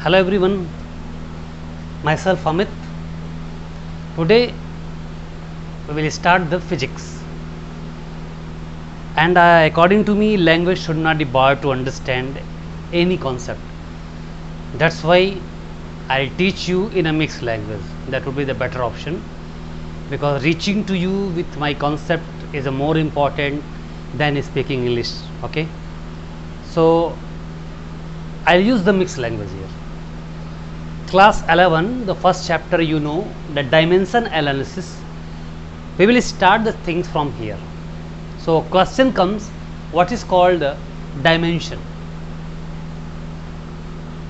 Hello everyone, myself Amit. Today we will start the physics, and according to me language should not be barred to understand any concept. That's why I'll teach you in a mixed language. That would be the better option, because reaching to you with my concept is a more important than speaking English. Okay, so I'll use the mixed language here. Class 11, the first chapter, you know, the dimension analysis. We will start the things from here. So question comes, what is called dimension?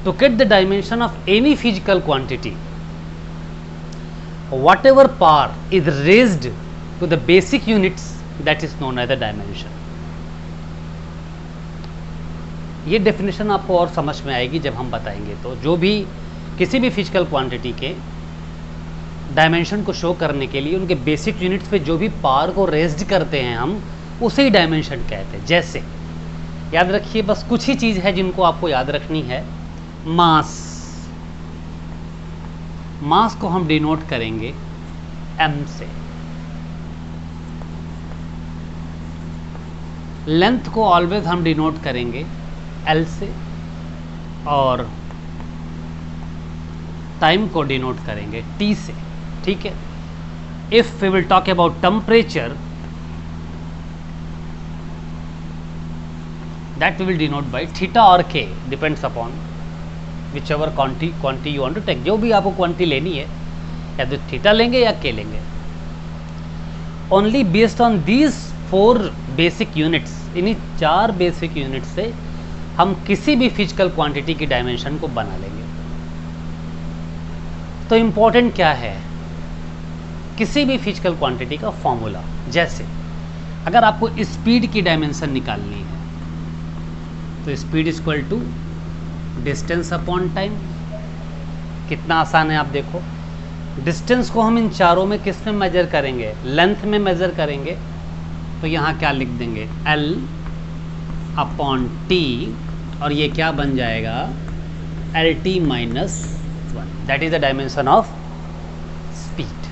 To get the dimension of any physical quantity, whatever power is raised to the basic units, that is known as the dimension. ये definition आपको और समझ में आएगी जब हम बताएंगे. तो जो भी किसी भी फिजिकल क्वांटिटी के डायमेंशन को शो करने के लिए उनके बेसिक यूनिट्स पे जो भी पावर को रेज्ड करते हैं हम, उसे ही डायमेंशन कहते हैं. जैसे याद रखिए, बस कुछ ही चीज़ है जिनको आपको याद रखनी है. मास, मास को हम डिनोट करेंगे m से. लेंथ को ऑलवेज हम डिनोट करेंगे l से, और टाइम को डिनोट करेंगे t से. ठीक है. If we will talk about temperature, that we will denote by theta और k, depends upon whichever quantity you want to take. जो भी आपको क्वांटिटी लेनी है, या तो थीटा लेंगे या k लेंगे. Only based on these 4 basic units, इन्हीं 4 बेसिक यूनिट से हम किसी भी फिजिकल क्वांटिटी की डायमेंशन को बना लेंगे. तो इम्पोर्टेंट क्या है, किसी भी फिजिकल क्वांटिटी का फॉर्मूला. जैसे अगर आपको स्पीड की डायमेंशन निकालनी है, तो speed is equal to distance upon time. कितना आसान है आप देखो. डिस्टेंस को हम इन चारों में किस में मेजर करेंगे, लेंथ में मेजर करेंगे. तो यहाँ क्या लिख देंगे, L अपॉन T, और ये क्या बन जाएगा, LT minus 1. That is the dimension of speed.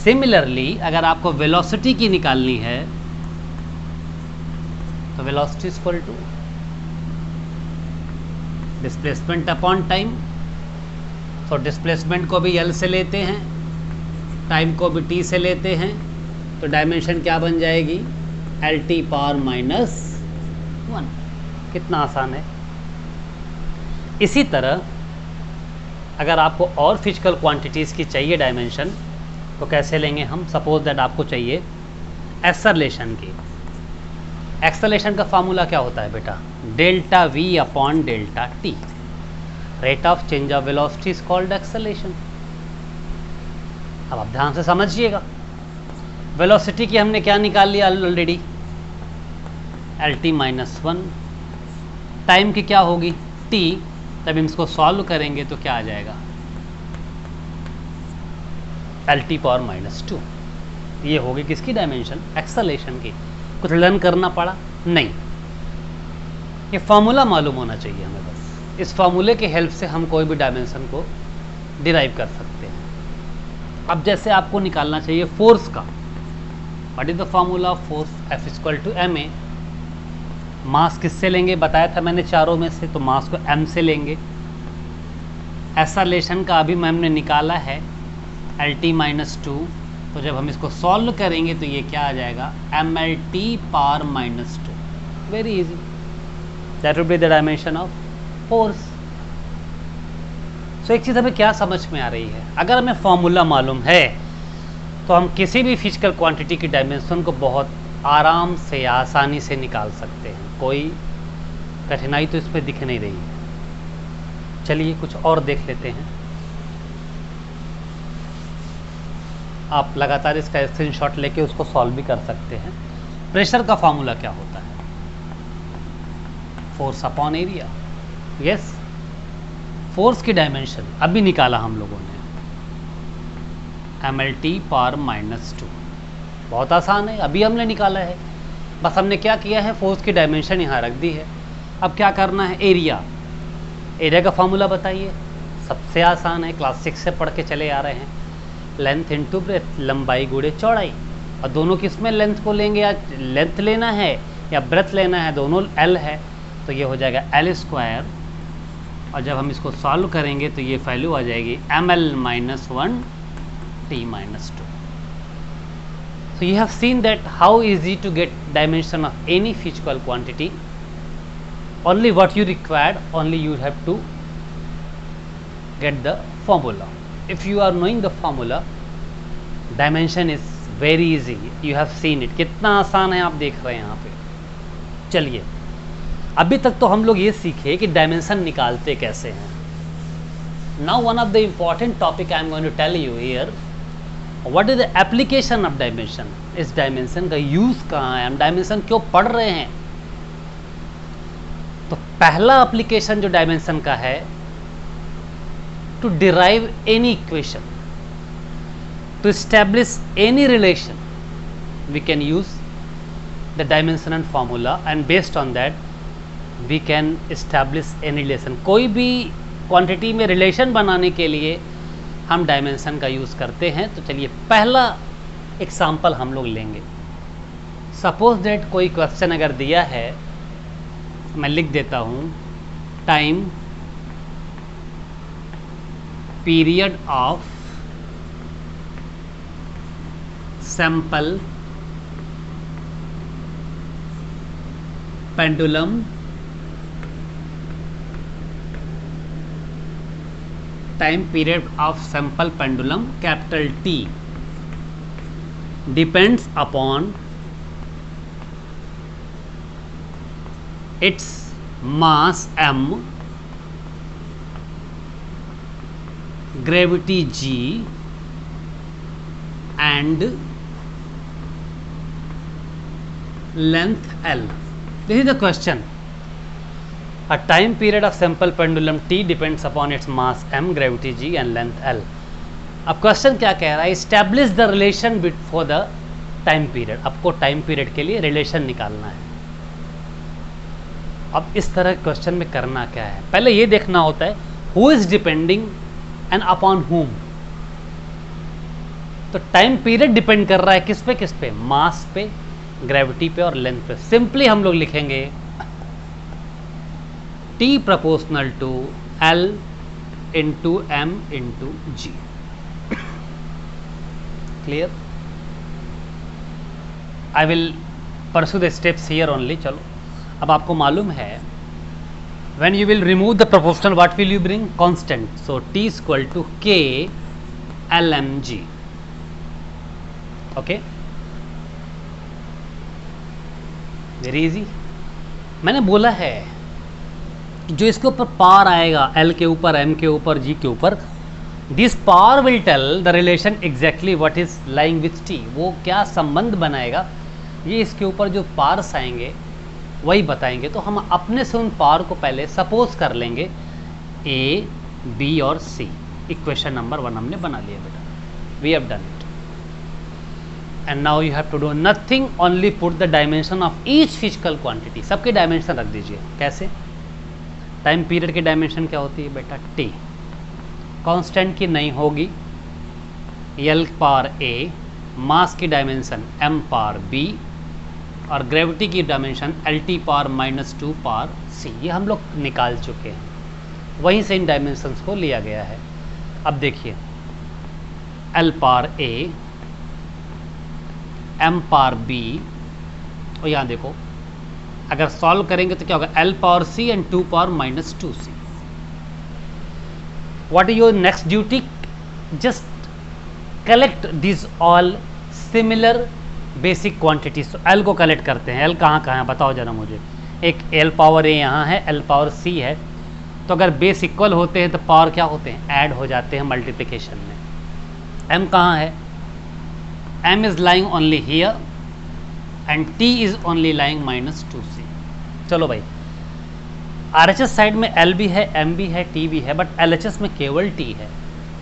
Similarly अगर आपको वेलोसिटी की निकालनी है, तो velocity is equal to displacement upon time. तो डिस्प्लेसमेंट को भी L से लेते हैं, टाइम को भी T से लेते हैं. तो डायमेंशन क्या बन जाएगी, LT पावर माइनस 1. कितना आसान है. इसी तरह अगर आपको और फिजिकल क्वांटिटीज़ की चाहिए डायमेंशन, तो कैसे लेंगे हम. सपोज दैट आपको चाहिए एक्सेलरेशन की. एक्सेलरेशन का फार्मूला क्या होता है बेटा, delta V upon delta T. Rate of change of velocity is called acceleration. अब आप ध्यान से समझिएगा. वेलोसिटी की हमने क्या निकाल लिया ऑलरेडी, LT माइनस 1. टाइम की क्या होगी, T. तब हम इसको सॉल्व करेंगे तो क्या आ जाएगा, LT पावर माइनस 2. ये होगी किसकी डायमेंशन, एक्सेलरेशन की. कुछ लर्न करना पड़ा नहीं, ये फार्मूला मालूम होना चाहिए हमें. बस इस फार्मूले के हेल्प से हम कोई भी डायमेंशन को डिराइव कर सकते हैं. अब जैसे आपको निकालना चाहिए फोर्स का, what is the formula of force, F equal to ma. Mass किससे लेंगे, बताया था मैंने चारों में से. तो मास को m से लेंगे. एक्सेलरेशन का अभी हमने निकाला है LT माइनस 2. तो जब हम इसको सॉल्व करेंगे तो ये क्या आ जाएगा, MLT power minus 2. Very easy. That will be the dimension of force. So एक चीज़ हमें क्या समझ में आ रही है, अगर हमें फॉर्मूला मालूम है तो हम किसी भी फिजिकल क्वांटिटी की डायमेंशन को बहुत आराम से, आसानी से निकाल सकते हैं. कोई कठिनाई तो इसमें दिख नहीं रही है. चलिए कुछ और देख लेते हैं. आप लगातार इसका स्क्रीनशॉट लेके उसको सॉल्व भी कर सकते हैं. प्रेशर का फॉर्मूला क्या होता है, force upon area. Yes, force की डायमेंशन अभी निकाला हम लोगों ने, MLT पावर माइनस 2. बहुत आसान है, अभी हमने निकाला है. बस हमने क्या किया है, फोर्स की डायमेंशन यहाँ रख दी है. अब क्या करना है, एरिया. एरिया का फॉर्मूला बताइए, सबसे आसान है, क्लास 6 से पढ़ के चले आ रहे हैं। लेंथ इंटू ब्रेथ, लंबाई गुणे चौड़ाई, और दोनों किस में लेंथ को लेंगे, या लेंथ लेना है या ब्रेथ लेना है, दोनों एल है, तो ये हो जाएगा एल स्क्वायर। और जब हम इसको सॉल्व करेंगे तो ये वैल्यू आ जाएगी ml -1 t -2। So you have seen that how easy to get dimension of any physical quantity. Only what you required, only you have to get the formula. If you are knowing the formula, dimension is very easy. You have seen it. कितना आसान है आप देख रहे हैं यहाँ पे। चलिए, अभी तक तो हम लोग ये सीखे कि डायमेंशन निकालते कैसे हैं। Now one of the important topic I am going to tell you here, what is the application of dimension. इस डायमेंशन का यूज कहाँ है, हम डायमेंशन क्यों पढ़ रहे हैं। तो पहला एप्लीकेशन जो डायमेंशन का है, to derive any equation, to establish any relation, we can use the dimension and formula, and based on that we can establish any relation. कोई भी क्वांटिटी में रिलेशन बनाने के लिए हम डायमेंशन का यूज़ करते हैं। तो चलिए पहला एग्जाम्पल हम लोग लेंगे। सपोज दैट कोई क्वेश्चन अगर दिया है, मैं लिख देता हूँ, time period of sample pendulum time period of sample pendulum capital T depends upon its mass m, gravity g and length L. This is the question. A time period of sample pendulum T depends upon its mass m, gravity g and length L. अब question क्या कह रहा है, establish the relation for the time period। आपको time period के लिए relation निकालना है। अब इस तरह क्वेश्चन में करना क्या है, पहले ये देखना होता है who is depending and upon whom। तो टाइम पीरियड डिपेंड कर रहा है किस पे, मास पे, ग्रेविटी पे और लेंथ पे। सिंपली हम लोग लिखेंगे T proportional to L into M into G। Clear? I will pursue the steps here only। चलो, अब आपको मालूम है when you will remove the proportional, what will you bring? Constant। So T is equal to K LMG। Okay? Very easy। मैंने बोला है जो इसके ऊपर पावर आएगा, L के ऊपर, M के ऊपर, G के ऊपर, this power will tell the relation exactly what is lying with T। वो क्या संबंध बनाएगा, ये इसके ऊपर जो पावर्स आएंगे वही बताएंगे। तो हम अपने से उन पावर को पहले सपोज कर लेंगे A, B और C। इक्वेशन नंबर 1 हमने बना लिया बेटा, we have done it. And now you have to do nothing, only put the dimension of each physical quantity. सबके डायमेंशन रख दीजिए। कैसे? टाइम पीरियड की डायमेंशन क्या होती है बेटा, T। कांस्टेंट की नहीं होगी, L पावर A, मास की डायमेंशन M पावर B और ग्रेविटी की dimension LT power -2 power C। ये हम लोग निकाल चुके हैं, वहीं से इन डायमेंशंस को लिया गया है। अब देखिए L power A, M power B, और यहाँ देखो अगर सॉल्व करेंगे तो क्या होगा, L power C and 2 power -2C। What is your next duty, just collect this all similar basic quantities. तो L को कलेक्ट करते हैं। L कहाँ कहाँ है बताओ जरा मुझे। एक L पावर A यहाँ है, L पावर C है, तो अगर बेस इक्वल होते हैं तो पावर क्या होते हैं, ऐड हो जाते हैं मल्टीप्लिकेशन में। M कहाँ है, M is lying only here and T is only lying -2C। चलो भाई, RHS साइड में L भी है, M भी है, T भी है, बट LHS में केवल T है।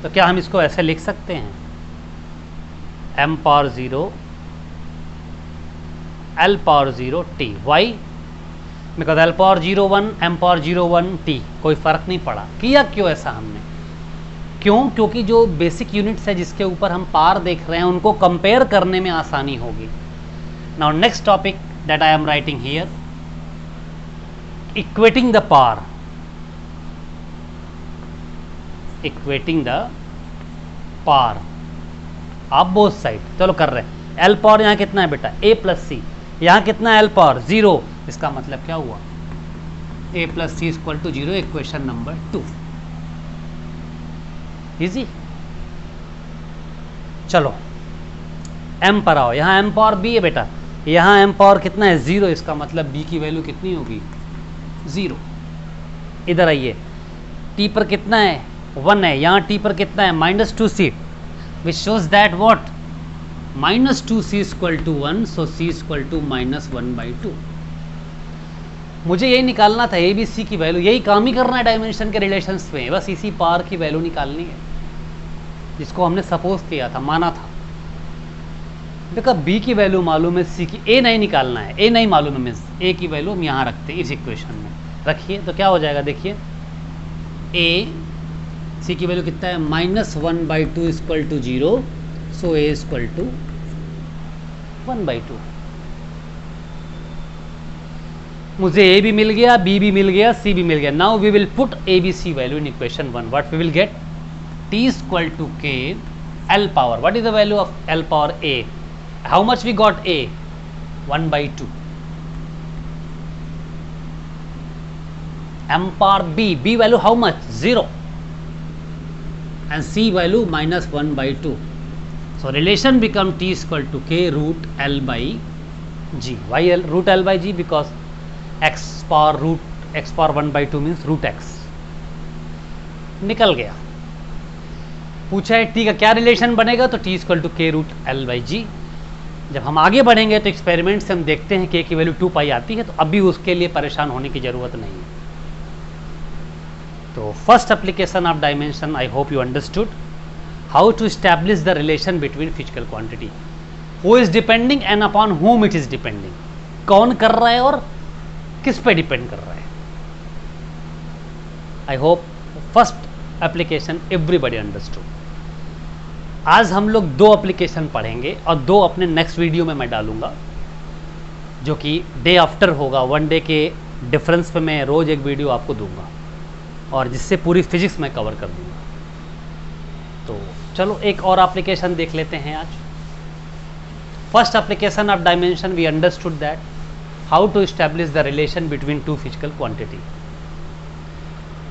तो क्या हम इसको ऐसे लिख सकते हैं, M power 0, L power 0 T। Why? Because L power 0 1 M power 0 1 T, कोई फर्क नहीं पड़ा। किया क्यों ऐसा हमने? क्यों? क्योंकि जो बेसिक यूनिट्स है जिसके ऊपर हम पावर देख रहे हैं उनको कंपेयर करने में आसानी होगी। Now next topic that I am writing here, equating the power, equating the power of both side. चलो कर रहे हैं। एल पावर यहाँ कितना है बेटा? a plus C. यहाँ कितना है? L power 0। इसका मतलब क्या हुआ? a plus C equal to 0। Equation number 2। Easy. चलो m पर आओ। यहाँ m पावर b है बेटा, यहाँ m पावर कितना है? 0। इसका मतलब b की वैल्यू कितनी होगी? 0। इधर आइए, t पर कितना है? 1 है। यहाँ t पर कितना है? -2c, which shows that what? -2c equal to 1, so c equal to -1/2। मुझे यही निकालना था, ए बी सी की वैल्यू। यही काम ही करना है डायमेंशन के रिलेशंस में, बस इसी पावर की वैल्यू निकालनी है जिसको हमने सपोज किया था, माना था। देखो बी की वैल्यू मालूम है, सी की, ए नहीं निकालना है, ए नहीं मालूम है, मीन्स ए की वैल्यू हम यहाँ रखते हैं इस इक्वेशन में। रखिए तो क्या हो जाएगा? देखिए ए, सी की वैल्यू कितना है? -1/2 equal to 0, so A equal to 1/2। मुझे ए भी मिल गया, बी भी मिल गया, सी भी मिल गया। Now we will put A B C value in equation 1। What we will get? t equal to k l power. What is the value of l power a? How much we got a? 1/2। m power b, b value how much? 0। and c value -1/2. So relation become t equal to k root l by g. Why root l by g? Because x power 1/2 means root x। निकल गया। पूछा है t का क्या relation बनेगा, तो t equal to k root l by g। जब हम आगे बढ़ेंगे तो एक्सपेरिमेंट से हम देखते हैं k की वैल्यू 2 पाई आती है, तो अभी उसके लिए परेशान होने की जरूरत नहीं है। तो first application of dimension, I hope you understood how to establish the relation between physical quantity. Who is depending and upon whom it is depending. कौन कर रहा है और किस पे डिपेंड कर रहा है। I hope first application everybody understood. आज हम लोग 2 एप्लीकेशन पढ़ेंगे और 2 अपने नेक्स्ट वीडियो में मैं डालूंगा, जो कि डे आफ्टर होगा। 1 डे के डिफरेंस पे मैं रोज एक वीडियो आपको दूंगा और जिससे पूरी फिजिक्स में कवर कर दूंगा। तो चलो एक और एप्लीकेशन देख लेते हैं आज। First application of dimension, we understood that how to establish the relation between 2 physical quantity.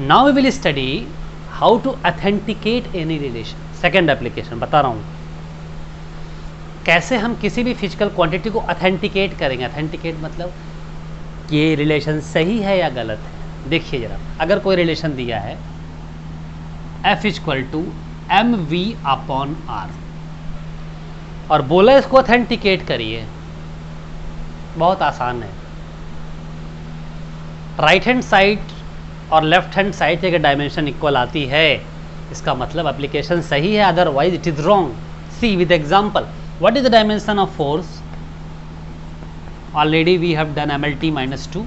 Now we will study how to authenticate any relation. Second application बता रहा हूँ, कैसे हम किसी भी फिजिकल क्वांटिटी को ऑथेंटिकेट करेंगे। ऑथेंटिकेट मतलब ये रिलेशन सही है या गलत है। देखिए जरा, अगर कोई रिलेशन दिया है F इक्वल टू mv/r और बोला इसको ऑथेंटिकेट करिए, बहुत आसान है। राइट हैंड साइड और लेफ्ट हैंड साइड की अगर डायमेंशन इक्वल आती है, इसका मतलब एप्लीकेशन सही है, otherwise it is wrong. See with example, what is the dimension of force? Already we have done mlt -2।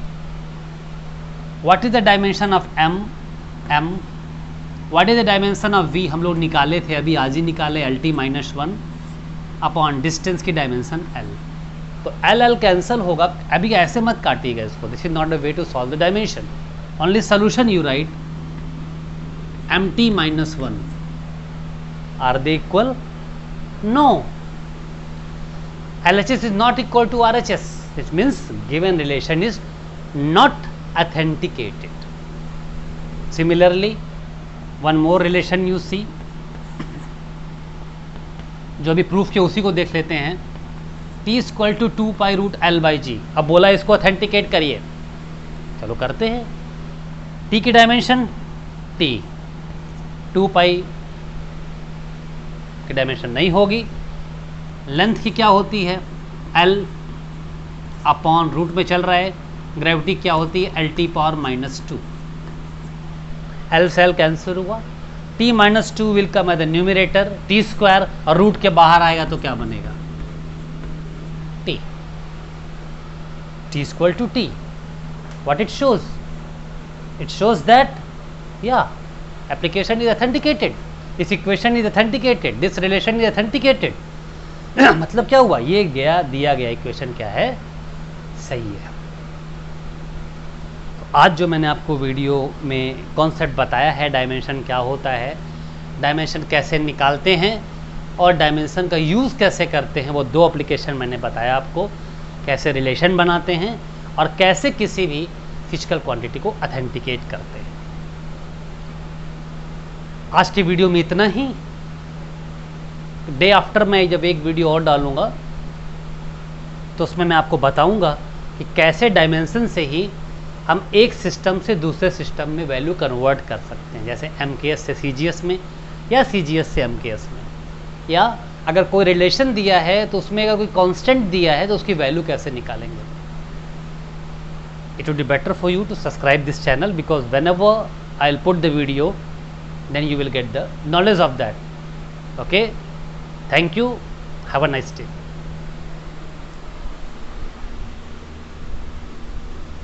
What is the dimension of m? What is the dimension of v? हम लोग निकाले थे, अभी आज ही निकाले, lt -1 upon distance की dimension l। तो l cancel होगा। अभी ऐसे मत काटिएगा इसको, this is not a way to solve the dimension. Only solution you write mt -1। Are they equal? No, LHS is not equal to RHS, which means given relation is not authenticated. Similarly, one more relation you see, जो भी proof के उसी को देख लेते हैं। t equal to 2 pi root l by g. अब बोला इसको ऑथेंटिकेट करिए, चलो करते हैं। t की डायमेंशन t, 2 पाई की डायमेंशन नहीं होगी। लेंथ की क्या होती है? l अपॉन रूट में चल रहा है। ग्रेविटी क्या होती है? lt power -2। l से l कैंसिल हुआ, t -2 will come at the numerator, t square, और रूट के बाहर आएगा तो क्या बनेगा? t equal to t। what it shows? It shows that yeah, application is authenticated, this equation is authenticated, this relation is authenticated. मतलब क्या हुआ, ये दिया गया इक्वेशन क्या है, सही है। तो आज जो मैंने आपको वीडियो में कॉन्सेप्ट बताया है, डायमेंशन क्या होता है, डायमेंशन कैसे निकालते हैं और डायमेंशन का यूज़ कैसे करते हैं, वो 2 एप्लीकेशन मैंने बताया आपको, कैसे रिलेशन बनाते हैं और कैसे किसी भी फिजिकल क्वांटिटी को ऑथेंटिकेट करते हैं। आज की वीडियो में इतना ही। डे आफ्टर मैं जब एक वीडियो और डालूंगा तो उसमें मैं आपको बताऊंगा कि कैसे डायमेंशन से ही हम एक सिस्टम से दूसरे सिस्टम में वैल्यू कन्वर्ट कर सकते हैं, जैसे MKS से CGS में या CGS से MKS में, या अगर कोई रिलेशन दिया है तो उसमें अगर कोई कांस्टेंट दिया है तो उसकी वैल्यू कैसे निकालेंगे। It would be better for you to subscribe this channel, because whenever I'll put the video, then you will get the knowledge of that. Okay, thank you, have a nice day.